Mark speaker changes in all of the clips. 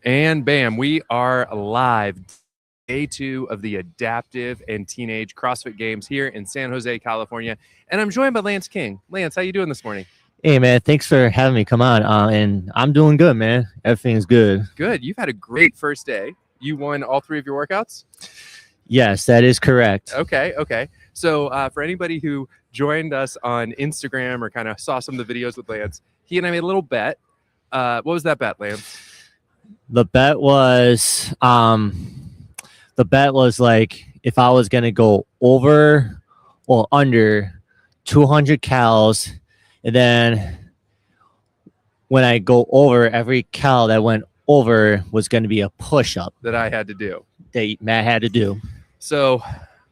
Speaker 1: And bam, we are live. Day 2 of the Adaptive and Teenage CrossFit Games here in San Jose, California. And I'm joined by Lance King. Lance, how you doing this morning?
Speaker 2: Hey man, thanks for having me come on. And I'm doing good, man. Everything's good.
Speaker 1: Good. You've had a great first day. You won all 3 of your workouts?
Speaker 2: Yes, that is correct.
Speaker 1: Okay. So for anybody who joined us on Instagram or kind of saw some of the videos with Lance, he and I made a little bet. What was that bet, Lance?
Speaker 2: The bet was like if I was gonna go over or under 200 cals, and then when I go over, every cal that went over was going to be a push-up
Speaker 1: That I had to do.
Speaker 2: that Matt had to do.
Speaker 1: So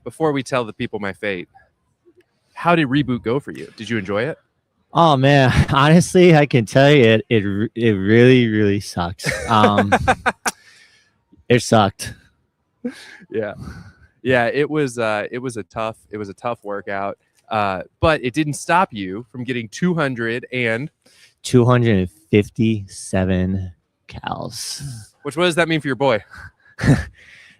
Speaker 1: before we tell the people my fate, how did Reboot go for you? Did you enjoy it?
Speaker 2: Oh man, honestly, I can tell you it really sucks. It sucked.
Speaker 1: Yeah, it was a tough workout, but it didn't stop you from getting
Speaker 2: 257 cals.
Speaker 1: Which, what does that mean for your boy?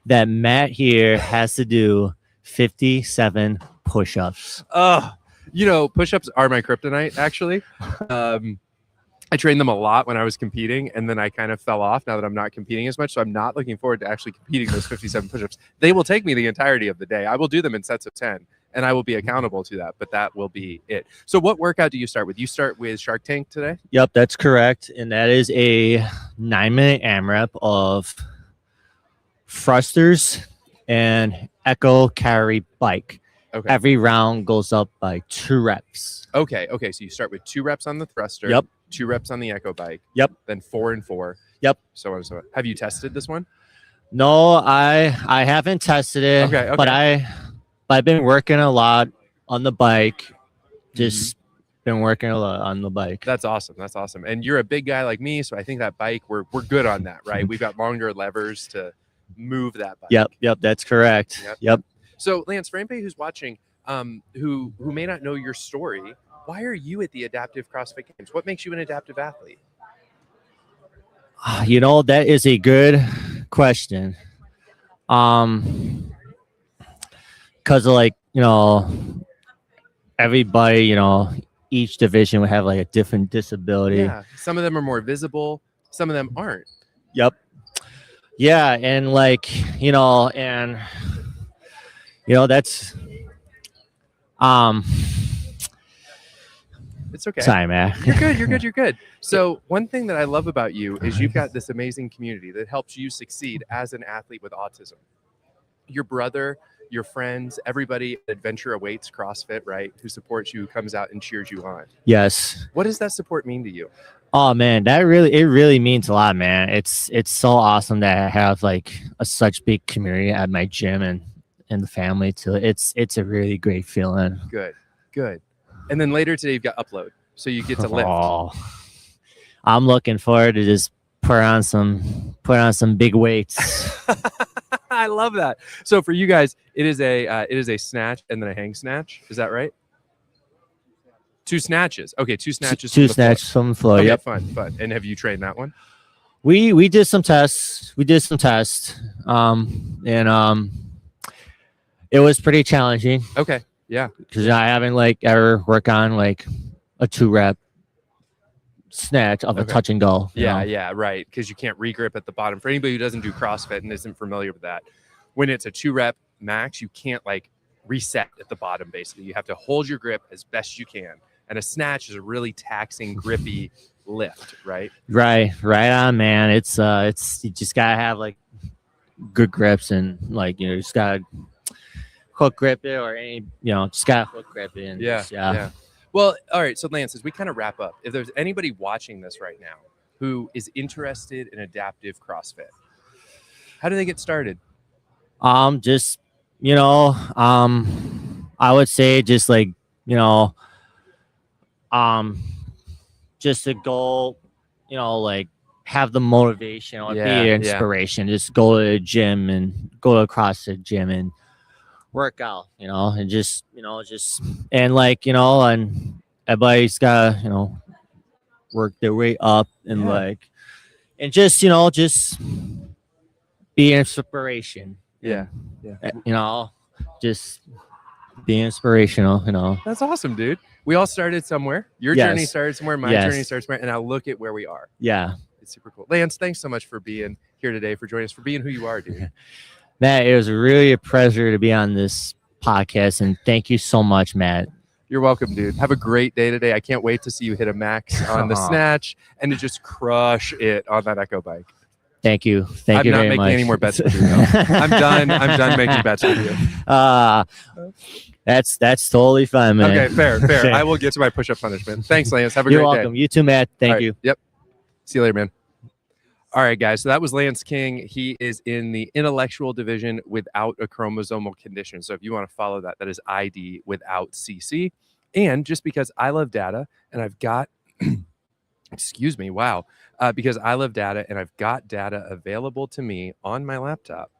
Speaker 2: That Matt here has to do 57 push-ups.
Speaker 1: Push-ups are my kryptonite, actually. I trained them a lot when I was competing, and then I kind of fell off now that I'm not competing as much. So I'm not looking forward to actually competing those 57 push-ups. They will take me the entirety of the day. I will do them in sets of 10, and I will be accountable to that, but that will be it. So what workout do you start with? You start with Shark Tank today?
Speaker 2: Yep, that's correct. And that is a 9-minute AMRAP of thrusters and echo carry bike.
Speaker 1: Okay.
Speaker 2: Every round goes up by 2 reps.
Speaker 1: Okay. So you start with 2 reps on the thruster.
Speaker 2: Yep.
Speaker 1: 2 reps on the echo bike.
Speaker 2: Yep.
Speaker 1: Then 4 and 4.
Speaker 2: Yep.
Speaker 1: So on and so on. Have you tested this one?
Speaker 2: No, I haven't tested it.
Speaker 1: Okay.
Speaker 2: But I've been working a lot on the bike. Just been working a lot on the bike.
Speaker 1: That's awesome. And you're a big guy like me, so I think that bike we're good on that, right? We've got longer levers to move that bike.
Speaker 2: Yep, that's correct. Yep.
Speaker 1: So Lance, for anybody who's watching, who may not know your story, why are you at the Adaptive CrossFit Games? What makes you an adaptive athlete?
Speaker 2: That is a good question. Because of everybody, each division would have like a different disability.
Speaker 1: Yeah, some of them are more visible, some of them aren't.
Speaker 2: Yep. Yeah, and that's
Speaker 1: It's okay.
Speaker 2: Sorry, man.
Speaker 1: You're good. So one thing that I love about you is you've got this amazing community that helps you succeed as an athlete with autism. Your brother, your friends, everybody at Adventure Awaits CrossFit, right, who supports you, who comes out and cheers you on.
Speaker 2: Yes.
Speaker 1: What does that support mean to you?
Speaker 2: Oh man, it really means a lot, man. It's so awesome that I have such big community at my gym and the family too. It's a really great feeling.
Speaker 1: Good. And then later today you've got upload, so you get to lift.
Speaker 2: Oh, I'm looking forward to just put on some big weights.
Speaker 1: I love that. So for you guys, it is a snatch and then a hang snatch. Is that right? 2 snatches. Okay, 2 snatches.
Speaker 2: 2 snatches from the floor.
Speaker 1: Okay,
Speaker 2: Yep.
Speaker 1: Fun. And have you trained that one?
Speaker 2: We did some tests. It was pretty challenging.
Speaker 1: Okay. Yeah.
Speaker 2: Because I haven't ever worked on a 2-rep snatch of a touch and go.
Speaker 1: Yeah, right. Because you can't regrip at the bottom. For anybody who doesn't do CrossFit and isn't familiar with that, when it's a 2-rep max, you can't reset at the bottom. Basically, you have to hold your grip as best you can. And a snatch is a really taxing, grippy lift, right?
Speaker 2: Right on, man. It's you just gotta have good grips and you just gotta hook grip it or just gotta hook grip it. And
Speaker 1: Yeah. Well, all right. So Lance, as we kind of wrap up, if there's anybody watching this right now who is interested in adaptive CrossFit, how do they get started?
Speaker 2: I would say just just to go, have the motivation or be your inspiration. Just go to the gym and go to a CrossFit gym and work out, and and everybody's gotta, work their way up and and just just be inspiration.
Speaker 1: Yeah.
Speaker 2: Just be inspirational.
Speaker 1: That's awesome, dude. We all started somewhere. Your
Speaker 2: Yes.
Speaker 1: journey started somewhere. My
Speaker 2: Yes.
Speaker 1: journey started somewhere. And now look at where we are.
Speaker 2: Yeah,
Speaker 1: It's super cool. Lance, thanks so much for being here today, for joining us, for being who you are, dude.
Speaker 2: Matt, it was really a pleasure to be on this podcast, and thank you so much, Matt.
Speaker 1: You're welcome, dude. Have a great day today. I can't wait to see you hit a max on the snatch and to just crush it on that Echo bike.
Speaker 2: Thank you. Thank
Speaker 1: I'm
Speaker 2: you
Speaker 1: not
Speaker 2: very
Speaker 1: making
Speaker 2: much.
Speaker 1: any more bets with you. No. I'm done making bets with you.
Speaker 2: That's totally fine, man.
Speaker 1: Okay, fair. I will get to my push-up punishment. Thanks, Lance. Have a
Speaker 2: You're
Speaker 1: great
Speaker 2: welcome.
Speaker 1: day.
Speaker 2: You too, Matt. Thank
Speaker 1: All right.
Speaker 2: you.
Speaker 1: Yep. See you later, man. All right, guys. So that was Lance King. He is in the intellectual division without a chromosomal condition. So if you want to follow that, that is ID without CC. And just because I love data and I've got, excuse me, wow. Because I love data and I've got data available to me on my laptop,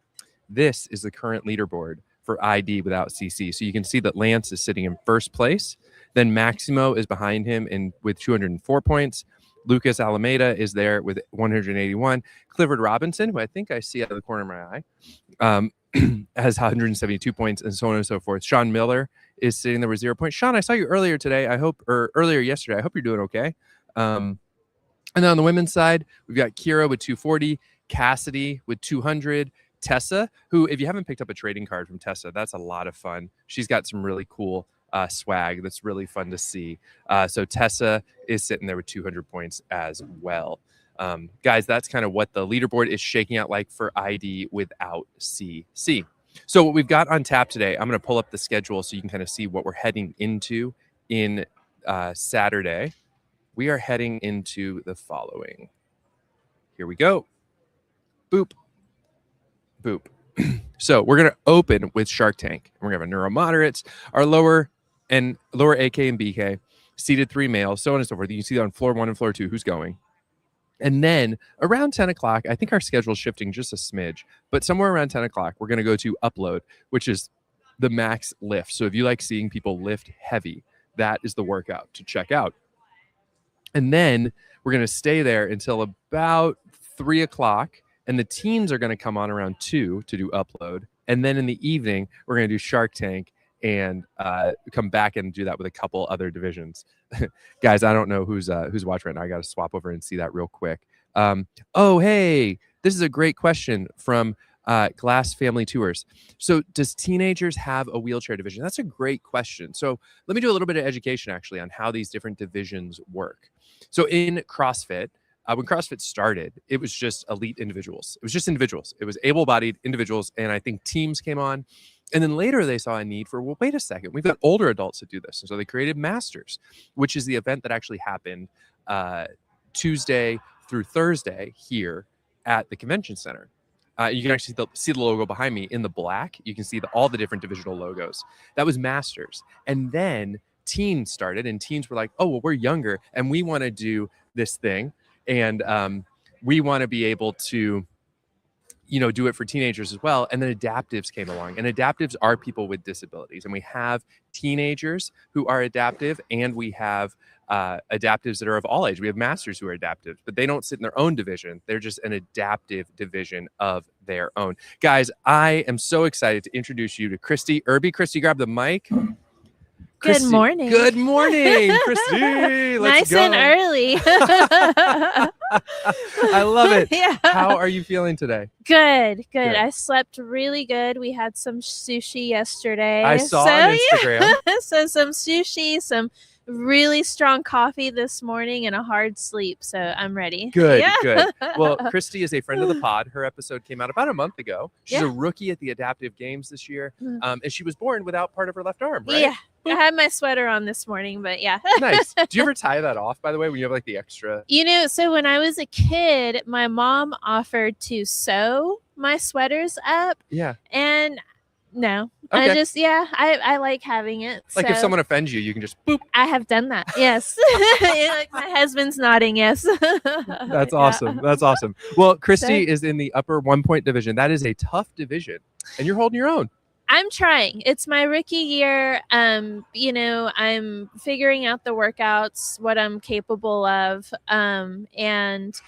Speaker 1: this is the current leaderboard for ID without CC. So you can see that Lance is sitting in first place. Then Maximo is behind him with 204 points. Lucas Alameda is there with 181. Clifford Robinson, who I think I see out of the corner of my eye, has 172 points, and so on and so forth. Sean Miller is sitting there with 0 points. Sean, I saw you earlier today. Earlier yesterday. I hope you're doing okay. And then on the women's side, we've got Kira with 240, Cassidy with 200, Tessa, who, if you haven't picked up a trading card from Tessa, that's a lot of fun. She's got some really cool swag that's really fun to see. So Tessa is sitting there with 200 points as well. Guys, that's kind of what the leaderboard is shaking out like for ID without CC. So what we've got on tap today, I'm going to pull up the schedule so you can kind of see what we're heading into in Saturday. We are heading into the following. Here we go. Boop. Boop. So we're going to open with Shark Tank. We're going to have a neuromoderates, our lower AK and BK, seated 3 males, so on and so forth. You can see that on floor 1 and floor 2 who's going. And then around 10 o'clock, I think our schedule's shifting just a smidge, but somewhere around 10 o'clock, we're going to go to Upload, which is the max lift. So if you like seeing people lift heavy, that is the workout to check out. And then we're going to stay there until about 3 o'clock. And the teens are going to come on around 2 to do Upload. And then in the evening, we're going to do Shark Tank and come back and do that with a couple other divisions. Guys, I don't know who's watching right now. I got to swap over and see that real quick. Oh, hey, this is a great question from Glass Family Tours. So does teenagers have a wheelchair division? That's a great question. So let me do a little bit of education actually on how these different divisions work. So in CrossFit, when CrossFit started, it was just elite individuals. It was just individuals. It was able-bodied individuals. And I think teams came on. And then later they saw a need for, well, wait a second, we've got older adults that do this. And so they created Masters, which is the event that actually happened Tuesday through Thursday here at the convention center. You can actually see the logo behind me in the black. You can see all the different divisional logos. That was Masters. And then teens started, and teens were like, oh, well, we're younger and we want to do this thing. And we want to be able to do it for teenagers as well. And then adaptives came along, and adaptives are people with disabilities. And we have teenagers who are adaptive, and we have adaptives that are of all age. We have masters who are adaptive, but they don't sit in their own division. They're just an adaptive division of their own. Guys, I am so excited to introduce you to Christy Irby. Christy, grab the mic.
Speaker 3: Good morning.
Speaker 1: Good morning, Christy. Let's
Speaker 3: nice
Speaker 1: go.
Speaker 3: and early.
Speaker 1: I love it.
Speaker 3: Yeah.
Speaker 1: How are you feeling today?
Speaker 3: Good.
Speaker 1: Good.
Speaker 3: I slept really good. We had some sushi yesterday.
Speaker 1: I saw on Instagram.
Speaker 3: Yeah. So some sushi, some really strong coffee this morning, and a hard sleep. So I'm ready.
Speaker 1: Good,
Speaker 3: Yeah.
Speaker 1: good. Well, Christy is a friend of the pod. Her episode came out about a month ago. She's a rookie at the Adaptive Games this year. And she was born without part of her left arm, right?
Speaker 3: Yeah. I had my sweater on this morning, but yeah.
Speaker 1: Nice. Do you ever tie that off, by the way, when you have like the extra?
Speaker 3: So when I was a kid, my mom offered to sew my sweaters up.
Speaker 1: Yeah.
Speaker 3: And no,
Speaker 1: Okay.
Speaker 3: I like having it.
Speaker 1: Like if
Speaker 3: so
Speaker 1: someone offends you, you can just boop.
Speaker 3: I have done that. Yes. Like my husband's nodding. Yes.
Speaker 1: That's
Speaker 3: Yeah.
Speaker 1: awesome. That's awesome. Well, Christy
Speaker 3: So-
Speaker 1: is in the upper 1-point division. That is a tough division, and you're holding your own.
Speaker 3: I'm trying. It's my rookie year. I'm figuring out the workouts, what I'm capable of. And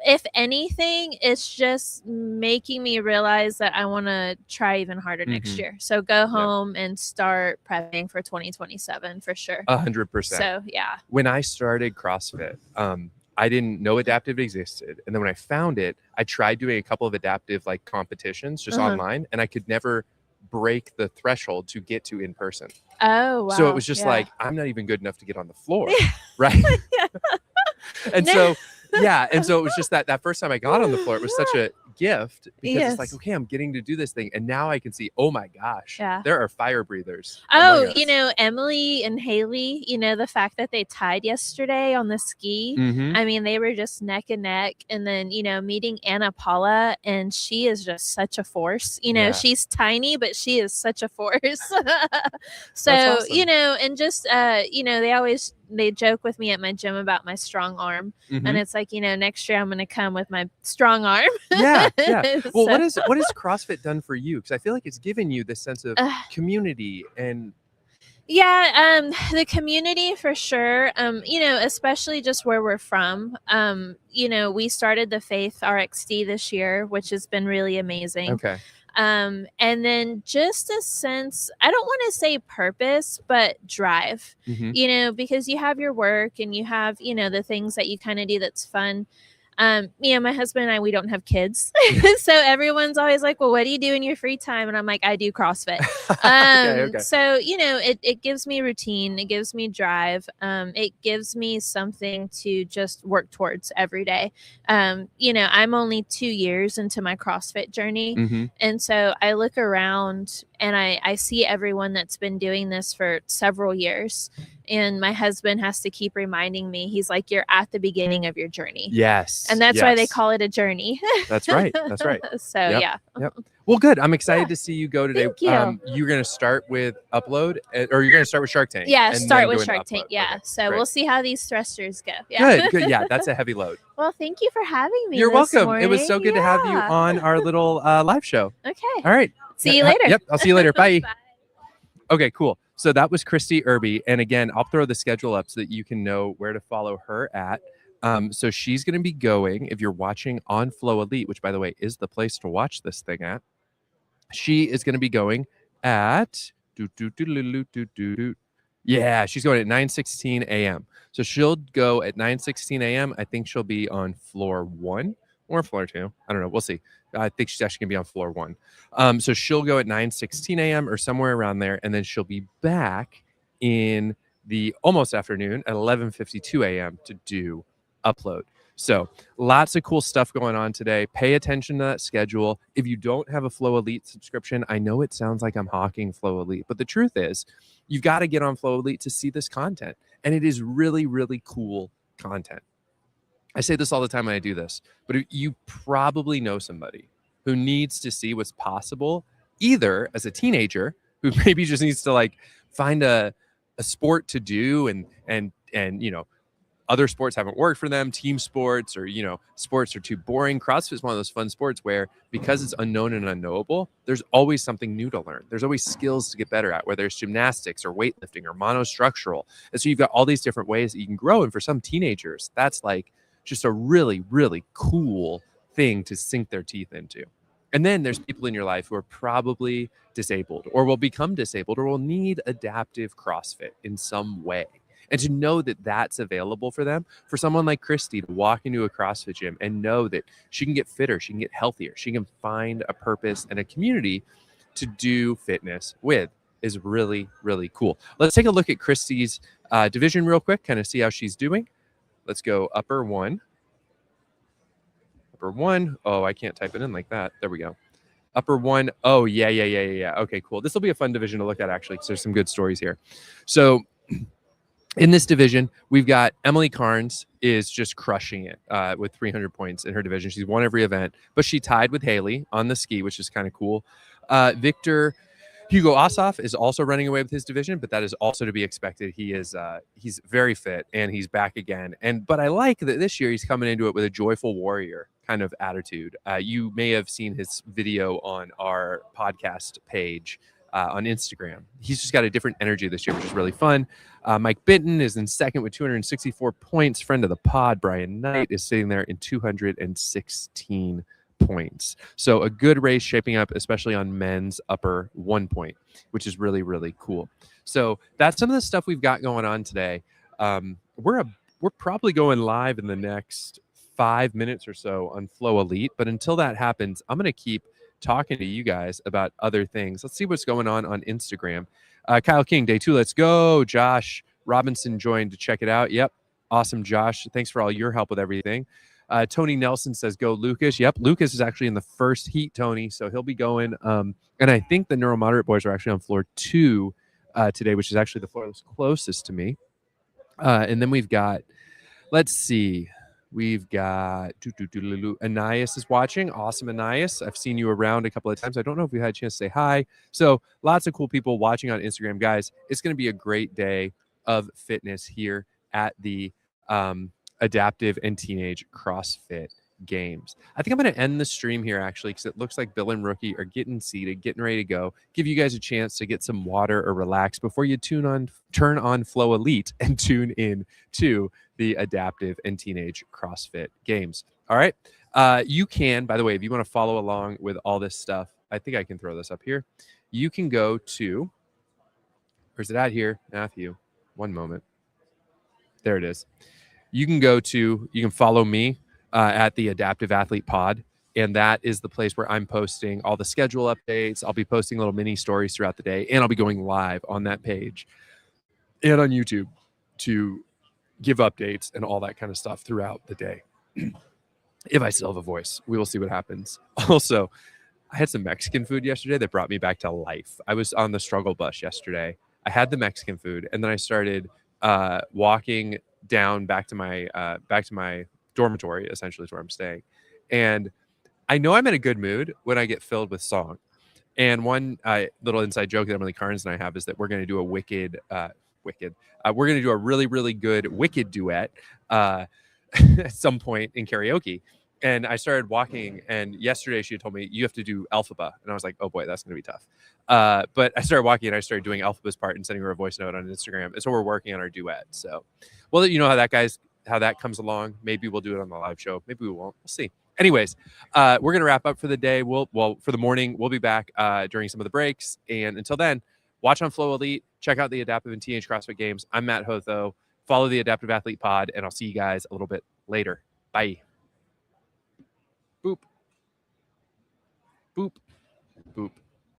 Speaker 3: if anything, it's just making me realize that I want to try even harder next
Speaker 1: Mhm.
Speaker 3: year. So go home and start prepping for 2027 for sure.
Speaker 1: 100%.
Speaker 3: So yeah.
Speaker 1: When I started CrossFit, I didn't know adaptive existed, and then when I found it, I tried doing a couple of adaptive like competitions just
Speaker 3: Uh-huh.
Speaker 1: online, and I could never break the threshold to get to in person.
Speaker 3: Oh wow.
Speaker 1: So it was just
Speaker 3: Yeah.
Speaker 1: like, I'm not even good enough to get on the floor, right? And
Speaker 3: No.
Speaker 1: so and so it was just that first time I got on the floor, it was such a gift because it's like,
Speaker 3: Yes.
Speaker 1: okay, I'm getting to do this thing, and now I can see, oh my gosh,
Speaker 3: Yeah.
Speaker 1: there are fire breathers
Speaker 3: Oh,
Speaker 1: among us.
Speaker 3: Emily and Haley, the fact that they tied yesterday on the ski.
Speaker 1: Mhm.
Speaker 3: I mean, they were just neck and neck. And then, meeting Anna Paula, and she is just such a force.
Speaker 1: Yeah.
Speaker 3: She's tiny, but she is such a force. So,
Speaker 1: That's awesome.
Speaker 3: and just, they joke with me at my gym about my strong arm.
Speaker 1: Mhm.
Speaker 3: And it's like, next year I'm going to come with my strong arm.
Speaker 1: Yeah. Well,
Speaker 3: So-
Speaker 1: what has CrossFit done for you? Because I feel like it's given you this sense of community and
Speaker 3: Yeah, the community for sure. Especially just where we're from. We started the Faith RXD this year, which has been really amazing.
Speaker 1: okay.
Speaker 3: And then just a sense, I don't want to say purpose, but drive.
Speaker 1: Mhm.
Speaker 3: Because you have your work and you have, the things that you kind of do that's fun. My husband and I, we don't have kids. So everyone's always like, well, what do you do in your free time? And I'm like, I do CrossFit.
Speaker 1: Okay.
Speaker 3: So, it gives me routine. It gives me drive. It gives me something to just work towards every day. I'm only 2 years into my CrossFit journey.
Speaker 1: Mhm.
Speaker 3: And so I look around and I see everyone that's been doing this for several years. And my husband has to keep reminding me, he's like, you're at the beginning of your journey.
Speaker 1: Yes.
Speaker 3: And that's why they
Speaker 1: yes.
Speaker 3: call it a journey.
Speaker 1: That's right. That's right.
Speaker 3: So,
Speaker 1: Yep.
Speaker 3: yeah.
Speaker 1: Yep. Well, good. I'm excited
Speaker 3: Yeah.
Speaker 1: to see you go today.
Speaker 3: Thank you.
Speaker 1: You're going to start with Upload, or you're going to start with Shark Tank.
Speaker 3: Yeah,
Speaker 1: and
Speaker 3: start
Speaker 1: then
Speaker 3: with
Speaker 1: go into
Speaker 3: Shark Tank.
Speaker 1: Upload.
Speaker 3: Yeah.
Speaker 1: Okay,
Speaker 3: So
Speaker 1: great.
Speaker 3: we'll see how these thrusters go. Yeah.
Speaker 1: Good. Yeah, that's a heavy load.
Speaker 3: Well, thank you for having me.
Speaker 1: You're
Speaker 3: this
Speaker 1: welcome. It was so
Speaker 3: morning.
Speaker 1: good to have you
Speaker 3: Yeah.
Speaker 1: on our little live show.
Speaker 3: Okay.
Speaker 1: All right.
Speaker 3: See you later.
Speaker 1: Yep. I'll see you later. Bye. Okay, cool. So that was Christy Irby. And again, I'll throw the schedule up so that you can know where to follow her at. So she's going to be going, if you're watching on Flow Elite, which by the way is the place to watch this thing at, she is going to be going at yeah, she's going at 9:16 a.m. So she'll go at 9:16 a.m. I think she'll be on floor 1 or floor 2. I don't know. We'll see. I think she's actually going to be on floor 1. So she'll go at 9:16 a.m. or somewhere around there, and then she'll be back in the almost afternoon at 11:52 a.m. to do Upload. So lots of cool stuff going on today. Pay attention to that schedule. If you don't have a Flow Elite subscription, I know it sounds like I'm hawking Flow Elite, but the truth is you've got to get on Flow Elite to see this content. And it is really, really cool content. I say this all the time when I do this, but you probably know somebody who needs to see what's possible, either as a teenager who maybe just needs to like find a sport to do and other sports haven't worked for them, team sports, or sports are too boring. CrossFit is one of those fun sports where, because it's unknown and unknowable, there's always something new to learn. There's always skills to get better at, whether it's gymnastics or weightlifting or monostructural. And so you've got all these different ways that you can grow. And for some teenagers, that's like just a really, really cool thing to sink their teeth into. And then there's people in your life who are probably disabled or will become disabled or will need adaptive CrossFit in some way. And to know that that's available for them, for someone like Christy to walk into a CrossFit gym and know that she can get fitter, she can get healthier, she can find a purpose and a community to do fitness with, is really, really cool. Let's take a look at Christy's division real quick, kind of see how she's doing. Let's go upper 1. Upper 1. Oh, I can't type it in like that. There we go. Upper 1. Oh, yeah. Okay, cool. This will be a fun division to look at, actually, because there's some good stories here. So in this division, we've got Emily Carnes is just crushing it with 300 points in her division. She's won every event, but she tied with Haley on the ski, which is kind of cool. Victor Hugo Ossoff is also running away with his division, but that is also to be expected. He's very fit and he's back again. But I like that this year he's coming into it with a joyful warrior kind of attitude. You may have seen his video on our podcast page on Instagram. He's just got a different energy this year, which is really fun. Mike Benton is in second with 264 points. Friend of the pod, Brian Knight, is sitting there in 216 points. So a good race shaping up, especially on men's upper 1 point, which is really, really cool. So that's some of the stuff we've got going on today. We're probably going live in the next 5 minutes or so on Flow Elite. But until that happens, I'm going to keep talking to you guys about other things. Let's see what's going on Instagram. Kyle King, day 2, let's go. Josh Robinson joined to check it out. Yep. Awesome, Josh. Thanks for all your help with everything. Tony Nelson says, go Lucas. Yep. Lucas is actually in the first heat, Tony. So he'll be going. And I think the neuromoderate boys are actually on floor 2 today, which is actually the floor that's closest to me. And then we've got, let's see. We've got Anais is watching. Awesome, Anais. I've seen you around a couple of times. I don't know if we had a chance to say hi. So lots of cool people watching on Instagram. Guys, it's going to be a great day of fitness here at the Adaptive and Teenage CrossFit Games. I think I'm going to end the stream here actually because it looks like Bill and Rookie are getting seated, getting ready to go. Give you guys a chance to get some water or relax before you turn on Flow Elite and tune in to the Adaptive and Teenage CrossFit Games. All right. You can, by the way, if you want to follow along with all this stuff, I think I can throw this up here. You can go to, where's it at here? Matthew, one moment. There it is. You can follow me at the Adaptive Athlete Pod. And that is the place where I'm posting all the schedule updates. I'll be posting little mini stories throughout the day, and I'll be going live on that page and on YouTube to give updates and all that kind of stuff throughout the day. If I still have a voice, we will see what happens. Also, I had some Mexican food yesterday that brought me back to life. I was on the struggle bus yesterday. I had the Mexican food, and then I started walking down back to my dormitory, essentially is where I'm staying. And I know I'm in a good mood when I get filled with song. And one little inside joke that Emily Carnes and I have is that we're going to do a we're going to do a really, really good Wicked duet at some point in karaoke. And I started walking, and yesterday she had told me, you have to do Elphaba. And I was like, oh boy, that's going to be tough. But I started walking, and I started doing Elphaba's part and sending her a voice note on Instagram. And so we're working on our duet. So we'll let you know how that comes along. Maybe we'll do it on the live show. Maybe we won't. We'll see. Anyways, we're going to wrap up for the day. For the morning, we'll be back during some of the breaks. And until then, watch on Flow Elite. Check out the Adaptive and Teenage CrossFit Games. I'm Matt Hotho. Follow the Adaptive Athlete Pod, and I'll see you guys a little bit later. Bye. Boop. Boop. Boop.